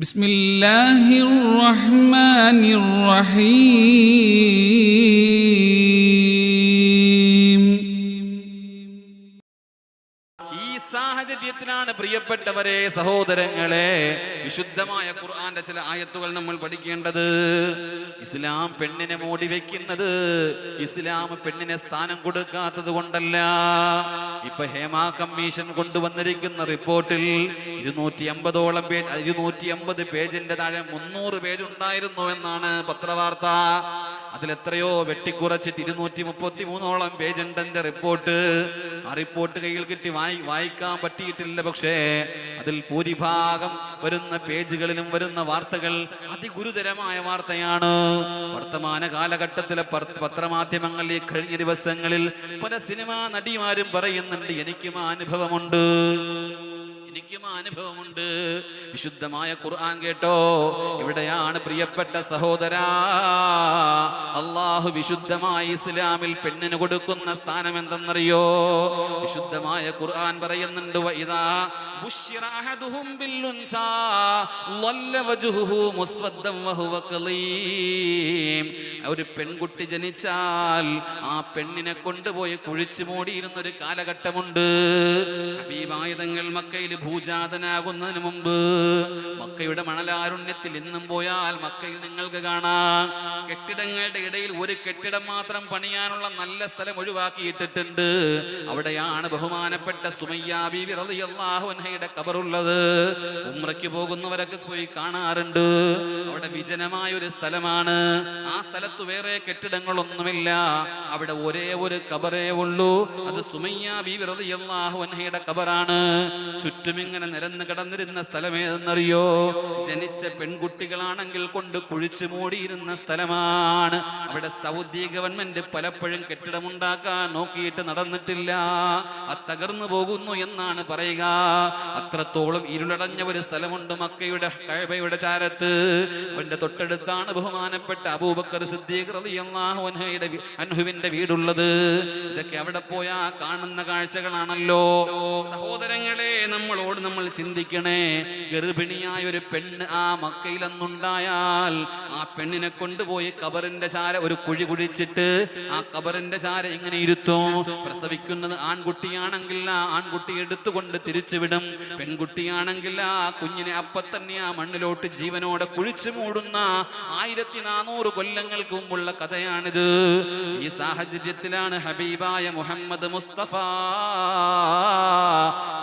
ബിസ്മില്ലാഹിർ റഹ്മാനിർ റഹീം. ഈ സാഹചര്യത്തിലാണ് പ്രിയപ്പെട്ടവരെ, സഹോദരങ്ങളെ, വിശുദ്ധമായ ഖുർആന്റെ ചില ആയത്തുകൾ നമ്മൾ പഠിക്കേണ്ടത്. ഇസ്ലാം പെണ്ണിനെ മൂടി വെക്കുന്നത്, ഇസ്ലാം പെണ്ണിനെ സ്ഥാനം കൊടുക്കാത്തത് കൊണ്ടല്ല. ഇപ്പൊ ഹേമ കമ്മീഷൻ കൊണ്ടുവന്നിരിക്കുന്ന റിപ്പോർട്ടിൽ 250 പേജിന്റെ താഴെ 300 പേജ് ഉണ്ടായിരുന്നു എന്നാണ് പത്രവാർത്ത. അതിലെത്രയോ വെട്ടിക്കുറച്ച് 233 പേജ് ഉണ്ട് എന്റെ റിപ്പോർട്ട്. ആ റിപ്പോർട്ട് കയ്യിൽ കിട്ടി വായിക്കാൻ പറ്റിയിട്ടില്ല. പക്ഷേ അതിൽ ഭൂരിഭാഗം വരുന്ന പേജുകളിലും വരുന്ന വാർത്തകൾ അതിഗുരുതരമായ വാർത്തയാണ്. വർത്തമാന കാലഘട്ടത്തിലെ പത്രമാധ്യമങ്ങളിൽ ഈ കഴിഞ്ഞ ദിവസങ്ങളിൽ പല സിനിമാ നടിമാരും പറയുന്നുണ്ട്, എനിക്കും അനുഭവമുണ്ട്. വിശുദ്ധമായ ഖുർആൻ കേട്ടോ. ഇവിടെയാണ് പ്രിയപ്പെട്ട സഹോദരാ, അള്ളാഹു വിശുദ്ധമായ ഇസ്ലാമിൽ പെണ്ണിന് കൊടുക്കുന്ന സ്ഥാനം എന്തെന്നറിയോ? വിശുദ്ധമായ ഖുർആൻ പറയുന്നുണ്ട്, വഇദാ ബുശ്ശിറ അഹദുഹും ബിൽഉൻസാ ളല്ല വജ്ഹുഹു മുസ്വദ്ദൻ വഹുവ ഖലീം. ഒരു പെൺകുട്ടി ജനിച്ചാൽ ആ പെണ്ണിനെ കൊണ്ടുപോയി കുഴിച്ചു മൂടിയിരുന്ന ഒരു കാലഘട്ടമുണ്ട്. ഹബീബായ തങ്ങൾ മക്കയിൽ ഭൂജാതനാകുന്നതിന് മുമ്പ് മക്കയുടെ മണലാരുണ്യത്തിൽ ഇന്നും പോയാൽ മക്കയിൽ നിങ്ങൾക്ക് കാണാം, കെട്ടിടങ്ങളുടെ ഇടയിൽ ഒരു കെട്ടിടം മാത്രം പണിയാനുള്ള നല്ല സ്ഥലം ഒഴിവാക്കിയിട്ടിട്ടുണ്ട്. അവിടെയാണ് ബഹുമാനപ്പെട്ട സുമയ്യ ബീവി റളിയല്ലാഹു അൻഹയുടെ ഖബറുള്ളത്. ഉംറയ്ക്ക് പോകുന്നവരൊക്കെ പോയി കാണാറുണ്ട്. അവിടെ വിജനമായ ഒരു സ്ഥലമാണ്. ആ സ്ഥലത്ത് വേറെ കെട്ടിടങ്ങളൊന്നുമില്ല. അവിടെ ഒരേ ഒരു ഖബറേ ഉള്ളൂ. അത് സുമയ്യ ബീവി റളിയല്ലാഹു അൻഹയുടെ ഖബറാണ്. ചുറ്റും ഇങ്ങനെ നിരന്ന് കിടന്നിരുന്ന സ്ഥലമേതെന്നറിയോ? ജനിച്ച പെൺകുട്ടികളാണെങ്കിൽ കൊണ്ട് കുഴിച്ചു മൂടിയിരുന്ന സ്ഥലമാണ്. അവിടെ സൗദി ഗവൺമെന്റ് പലപ്പോഴും കെട്ടിടമുണ്ടാക്കാൻ നോക്കിയിട്ട് നടന്നിട്ടില്ല. അത് തകർന്നു പോകുന്നു എന്നാണ് പറയുക. അത്രത്തോളം ഇരുളടഞ്ഞ ഒരു സ്ഥലമുണ്ട് മക്കയുടെ കഅബയുടെ ചാരത്ത്. അവന്റെ തൊട്ടടുത്താണ് ബഹുമാനപ്പെട്ട അബൂബക്കർ സിദ്ദീഖ് റളിയല്ലാഹു അൻഹുവിന്റെ വീടുള്ളത്. ഇതൊക്കെ അവിടെ പോയാ കാണുന്ന കാഴ്ചകളാണല്ലോ സഹോദരങ്ങളെ. നമ്മൾ ചിന്തിക്കണേ, ഗർഭിണിയായ ഒരു പെണ്ണ് ആ മക്കയിലൊന്നുണ്ടായാൽ ആ പെണ്ണിനെ കൊണ്ടുപോയി ഖബറിന്റെ ചാര ഒരു കുഴി കുഴിച്ചിട്ട് ആ ഖബറിന്റെ ചാര ഇങ്ങനെ ഇരുത്തും. പ്രസവിക്കുന്നത് ആൺകുട്ടിയാണെങ്കിൽ ആ ആൺകുട്ടി എടുത്തുകൊണ്ട് തിരിച്ചുവിടും. പെൺകുട്ടിയാണെങ്കിൽ ആ കുഞ്ഞിനെ അപ്പൊ തന്നെ ആ മണ്ണിലോട്ട് ജീവനോടെ കുഴിച്ചു മൂടുന്ന 1400 കൊല്ലങ്ങൾക്ക് മുമ്പുള്ള കഥയാണിത്. ഈ സാഹചര്യത്തിലാണ് ഹബീബായ മുഹമ്മദ് മുസ്തഫ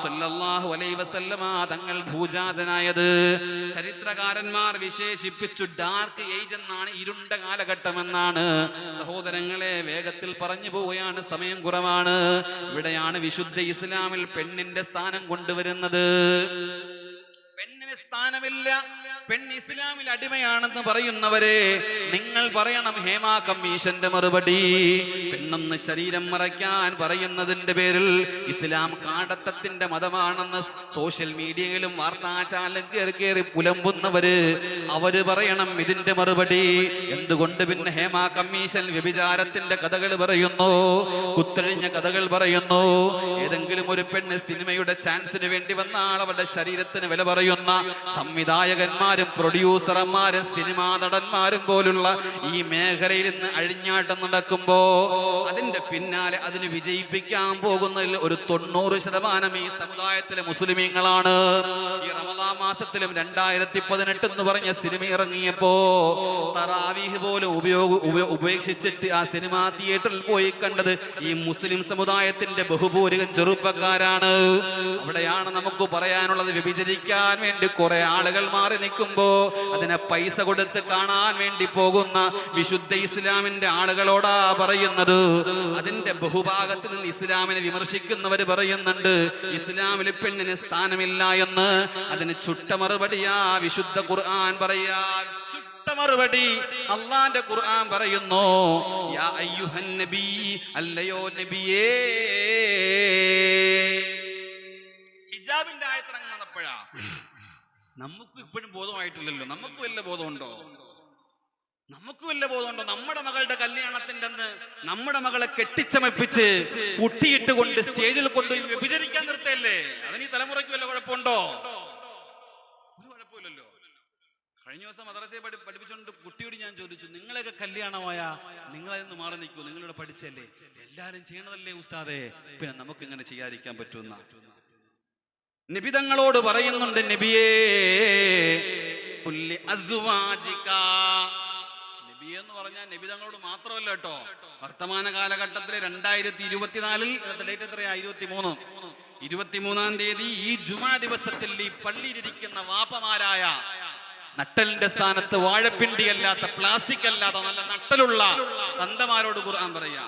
സല്ലല്ലാഹു അലൈഹി വസല്ലമ തങ്ങൾ ഭൂജാതനായത്. ചരിത്രകാരന്മാർ വിശേഷിപ്പിച്ചു ഡാർക്ക് ഏജ് എന്നാണ്, ഇരുണ്ട കാലഘട്ടം എന്നാണ്. സഹോദരങ്ങളെ, വേഗത്തിൽ പറഞ്ഞു പോവുകയാണ്, സമയം കുറവാണ്. ഇവിടെയാണ് വിശുദ്ധ ഇസ്ലാമിൽ പെണ്ണിന്റെ സ്ഥാനം കൊണ്ടുവരുന്നത്. പെണ്ണിന് സ്ഥാനമില്ല, പെണ്ണ് ഇസ്ലാമിൽ അടിമയാണെന്ന് പറയുന്നവരെ നിങ്ങൾ പറയണം, ഹേമ കമ്മീഷന്റെ മറുപടി. പെണ്ണൊന്ന് ശരീരം മറയ്ക്കാൻ പറയുന്നതിന്റെ പേരിൽ ഇസ്ലാം കാടത്തത്തിന്റെ മതമാണെന്ന് സോഷ്യൽ മീഡിയയിലും വാർത്താചാനലും കയറി പുലമ്പുന്നവര് അവര് പറയണം ഇതിന്റെ മറുപടി. എന്തുകൊണ്ട് പിന്നെ ഹേമ കമ്മീഷൻ വ്യഭിചാരത്തിന്റെ കഥകൾ പറയുന്നു, കുത്തഴിഞ്ഞ കഥകൾ പറയുന്നു? ഏതെങ്കിലും ഒരു പെണ്ണ് സിനിമയുടെ ചാൻസിന് വേണ്ടി വന്നാൽ അവരുടെ ശരീരത്തിന് വില പറയുന്ന സംവിധായകന്മാരും പ്രൊഡ്യൂസർമാരും സിനിമാ നടന്മാരും പോലുള്ള ഈ മേഖലയിൽ നിന്ന് അഴിഞ്ഞാട്ടം നടക്കുമ്പോ അതിന്റെ പിന്നാലെ അതിന് വിജയിപ്പിക്കാൻ പോകുന്നതിൽ ഒരു 90% ഈ സമുദായത്തിലെ മുസ്ലിമീങ്ങളാണ്. ഈ റമദാൻ മാസത്തിലും 2018 എന്ന് പറഞ്ഞ സിനിമ ഇറങ്ങിയപ്പോ തറാവീഹ് പോലും ഉപേക്ഷിച്ചിട്ട് ആ സിനിമാ തിയേറ്ററിൽ പോയി കണ്ടത് ഈ മുസ്ലിം സമുദായത്തിന്റെ ബഹുഭൂരികം ചെറുപ്പക്കാരാണ്. അവിടെയാണ് നമുക്ക് പറയാനുള്ളത്, വ്യഭിചരിക്കാൻ വേണ്ടി കുറെ ആളുകൾ മാറി നിൽക്കുമ്പോ അതിനെ പൈസ കൊടുത്ത് കാണാൻ വേണ്ടി പോകുന്ന വിശുദ്ധ ഇസ്ലാമിന്റെ ആളുകളോടാ പറയുന്നത്. അതിന്റെ ബഹുഭാഗത്തിൽ നിന്ന് ഇസ്ലാമിനെ വിമർശിക്കുന്നവര് പറയുന്നുണ്ട് ഇസ്ലാമിൽ പെണ്ണിന് സ്ഥാനമില്ല എന്ന്. അതിന് ചുട്ട മറുപടിയാ വിശുദ്ധ ഖുർആൻ പറയാ. മറുപടി അല്ലാഹുവിന്റെ ഖുർആൻ പറയുന്നു, യാ അയ്യുഹൻ നബി, അല്ലയോ നബിയേ. ഹിജാബിന്റെ ആയത്തിറങ്ങുന്നപ്പോഴാ നമുക്ക് ഇപ്പോഴും ബോധമായിട്ടില്ലല്ലോ. നമുക്ക് വല്ല ബോധമുണ്ടോ? നമ്മുടെ മകളുടെ കല്യാണത്തിന്റെ അന്ന് നമ്മുടെ മകളെ കെട്ടിച്ചമപ്പിച്ച് കുട്ടിയിട്ടുകൊണ്ട് സ്റ്റേജിൽ കൊണ്ടുപോയി വ്യഭിചരിക്കാൻ നിർത്തല്ലേ? അതിന് ഈ തലമുറയ്ക്ക് വല്ല കുഴപ്പമുണ്ടോ? ഒരു കുഴപ്പമില്ലല്ലോ. കഴിഞ്ഞ ദിവസം മദ്രസയെ പഠിപ്പിച്ചുകൊണ്ട് കുട്ടിയോട് ഞാൻ ചോദിച്ചു, നിങ്ങളെയൊക്കെ കല്യാണമായ നിങ്ങളെന്ന് മാറി നിൽക്കൂ, നിങ്ങളിവിടെ പഠിച്ചല്ലേ, എല്ലാരും ചെയ്യണതല്ലേ ഉസ്താദേ, പിന്നെ നമുക്ക് ഇങ്ങനെ ചെയ്യാതിരിക്കാൻ പറ്റുന്ന. നബി തങ്ങളോട് പറയുന്നുണ്ട്, നബിയേ പുല്ലി അസ്വാജിക. നബിയെ എന്ന് പറഞ്ഞാൽ നബി തങ്ങളോട് മാത്രമല്ല കേട്ടോ, വർത്തമാന കാലഘട്ടത്തിലെ 2024 ഡേറ്റ് എത്രയാ, 23-ാം തീയതി ഈ ജുമാ ദിവസത്തിൽ ഈ പള്ളിയിലിരിക്കുന്ന വാപ്പമാരായ നട്ടലിന്റെ സ്ഥാനത്ത് വാഴപ്പിണ്ടി അല്ലാത്ത, പ്ലാസ്റ്റിക് അല്ലാത്ത നല്ല നട്ടലുള്ള തന്തമാരോട് ഖുർആൻ പറയാ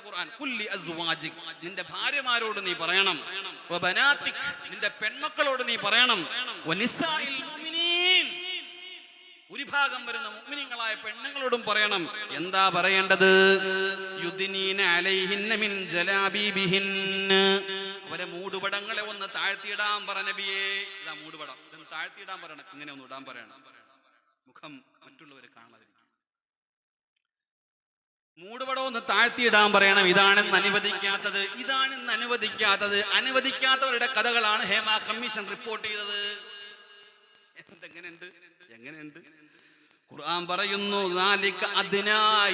ഖുർആൻ, കുല്ലി അസ്വാജിക്, നിന്റെ ഭാര്യമാരോട് നീ പറയണം, വബനാതിക്, നിന്റെ പെൺമക്കളോട് നീ പറയണം, വനിസാഇൽ മുഅ്മിനീൻ, ഒരു ഭാഗം വരുന്ന മുഅ്മിനീങ്ങളായ പെണ്ണുങ്ങളോടും പറയണം. എന്താ പറയേണ്ടത്? യുദ്നീന അലൈഹിന്ന മിൻ ജലാബീബിഹിന്ന, അവരെ മൂടുപടങ്ങളെ ഒന്ന് താഴ്ത്തിയിടാൻ പറ നബിയേ. ഇതാ മൂടുപടം, ഇതൊന്ന് താഴ്ത്തിയിടാൻ പറയണം, ഇങ്ങനെ ഒന്ന് ഇടാൻ പറയണം, മുഖം മറ്റുള്ളവരെ കാണാതിരിക്കും. മൂടുപടം ഒന്ന് താഴ്ത്തിയിടാൻ പറയണം. ഇതാണെന്ന് അനുവദിക്കാത്തത്. അനുവദിക്കാത്തവരുടെ കഥകളാണ് ഹേമ കമ്മീഷൻ റിപ്പോർട്ട് ചെയ്തത്. എങ്ങനെയുണ്ട്? ഖുർആൻ പറയുന്നു,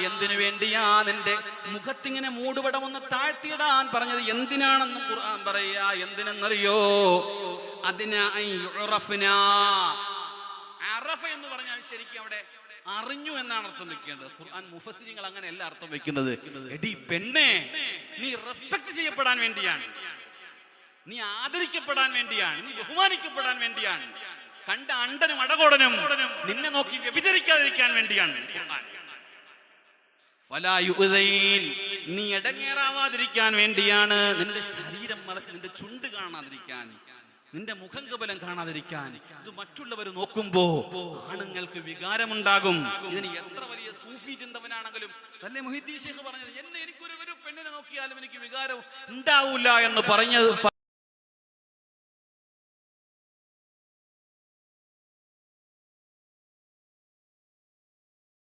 എന്തിനു വേണ്ടിയാ നിന്റെ മുഖത്തിങ്ങനെ മൂടുപടം ഒന്ന് താഴ്ത്തിയിടാൻ പറഞ്ഞത്? എന്തിനാണെന്ന് ഖുർആൻ പറയാ. എന്തിനെന്നറിയോ? അറഫ എന്ന് പറഞ്ഞാൽ ശരിക്കും അവിടെ അറിഞ്ഞു എന്നാണ് അർത്ഥം വെക്കേണ്ടത്. ഖുർആൻ മുഫസ്സിരിങ്ങൾ അങ്ങനെയല്ല അർത്ഥം വെക്കുന്നത്. എടി പെണ്ണേ, നീ റെസ്പെക്ട് ചെയ്യപ്പെടാൻ വേണ്ടിയാണ്, നീ ആദരിക്കപ്പെടാൻ വേണ്ടിയാണ്, നീ ബഹുമാനിക്കപ്പെടാൻ വേണ്ടിയാണ്, കണ്ട അണ്ടനും അടകോടനും നിന്നെ നോക്കി വ്യഭിചരിക്കാതിരിക്കാൻ വേണ്ടിയാണ്. നീ ഇടങ്ങേറാവാതിരിക്കാൻ വേണ്ടിയാണ്, നിന്റെ ശരീരം മറച്ച് നിന്റെ ചുണ്ട് കാണാതിരിക്കാൻ, നിന്റെ മുഖം കബലം കാണാതിരിക്കാൻ. ഇത് മറ്റുള്ളവർ നോക്കുമ്പോ ആണുങ്ങൾക്ക് വികാരമുണ്ടാകും. ഇതിന് എത്ര വലിയ സൂഫി ചിന്തവനാണെങ്കിലും അല്ലേ മുഹീദ്ദീൻ ശൈഖ് പറഞ്ഞത്, എനിക്കൊരു പെണ്ണിനെ നോക്കിയാലും എനിക്ക് വികാരം ഉണ്ടാവൂല എന്ന്